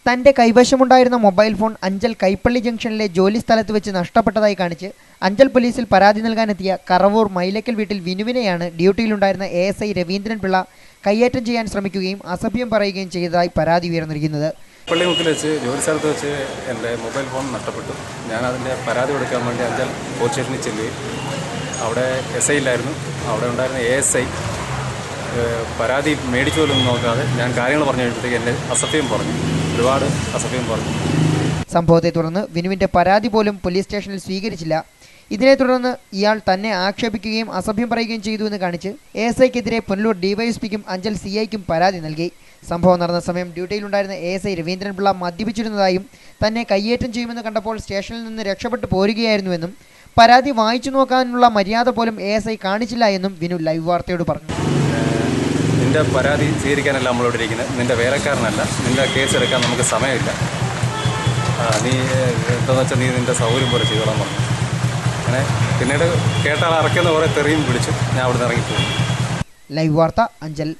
തൻ്റെ കൈവശമുണ്ടായിരുന്ന mobile phone Anchal Kaipally ജംഗ്ഷനിലെ ജോലി സ്ഥലത്ത് വെച്ച് നഷ്ടപ്പെട്ടതായി കാണിച്ച് അഞ്ചൽ പോലീസിൽ പരാതി നൽകാനെത്തിയ കറവൂർ മൈലക്കൽ വീട്ടിൽ വിനുവിനെയാണ് ഡ്യൂട്ടിയിലുണ്ടായിരുന്ന ASI രവീന്ദ്രൻ പിള്ള കയ്യേറ്റം ചെയ്യാൻ ശ്രമിക്കുകയും അസഭ്യം പറയുകയും ചെയ്തതായി പരാതി ഉയർന്നിരിക്കുന്നത്. പള്ളിമുക്കിൽ വെച്ച് ജോലി സ്ഥലത്ത് വെച്ച് എൻ്റെ മൊബൈൽ ഫോൺ നഷ്ടപ്പെട്ടു. ഞാൻ അതിൻ്റെ പരാതി കൊടുക്കാൻ വേണ്ടി അഞ്ചൽ പോലീസ് സ്റ്റേഷനിൽ ചെല്ലുകയും അവിടെ SI ഇല്ലായിരുന്നു. അവിടെ ഉണ്ടായിരുന്ന ASI പരാതി മേടിച്ചു പോലും നോക്കാതെ ഞാൻ കാര്യങ്ങൾ പറഞ്ഞു കഴിഞ്ഞപ്പോഴത്തേക്ക് എന്നെ അസഭ്യം പറഞ്ഞു, ഒരുപാട് അസഭ്യം പറഞ്ഞു. സംഭവത്തെ തുടർന്ന് വിനുവിൻ്റെ പരാതി പോലും പോലീസ് സ്റ്റേഷനിൽ സ്വീകരിച്ചില്ല. ഇതിനെ തുടർന്ന് ഇയാൾ തന്നെ ആക്ഷേപിക്കുകയും അസഭ്യം പറയുകയും ചെയ്തു എന്ന് കാണിച്ച് ASIക്കെതിരെ പുനലൂർ DYSPക്കും അഞ്ചൽ CIക്കും പരാതി നൽകി. സംഭവം നടന്ന സമയം ഡ്യൂട്ടിയിലുണ്ടായിരുന്ന ASI രവീന്ദ്രൻ പിള്ള മദ്യപിച്ചിരുന്നതായും തന്നെ കയ്യേറ്റം ചെയ്യുമെന്ന് കണ്ടപ്പോൾ സ്റ്റേഷനിൽ നിന്ന് രക്ഷപ്പെട്ടു പോരുകയായിരുന്നുവെന്നും പരാതി വായിച്ചു നോക്കാനുള്ള മര്യാദ പോലും ASI കാണിച്ചില്ല എന്നും വിനു ലൈവ് വാർത്തയോട് പറഞ്ഞു. നിൻ്റെ പരാതി സ്വീകരിക്കാനല്ല നമ്മളോട് ഇരിക്കുന്നത്, നിൻ്റെ വേലക്കാരനല്ല, നിൻ്റെ കേസ് എടുക്കാൻ നമുക്ക് സമയമില്ല, നീ എന്താണെന്ന് വെച്ചാൽ നീ നിൻ്റെ സൗകര്യം പോലെ ചെയ്തോളാൻ പറഞ്ഞു. അങ്ങനെ പിന്നീട് കേട്ടാൽ അറക്കുന്ന കുറേ തെറിയും പിടിച്ചു ഞാൻ അവിടെ നിന്ന് ഇറങ്ങിപ്പോയി. ലൈവ് വാർത്ത അഞ്ചൽ.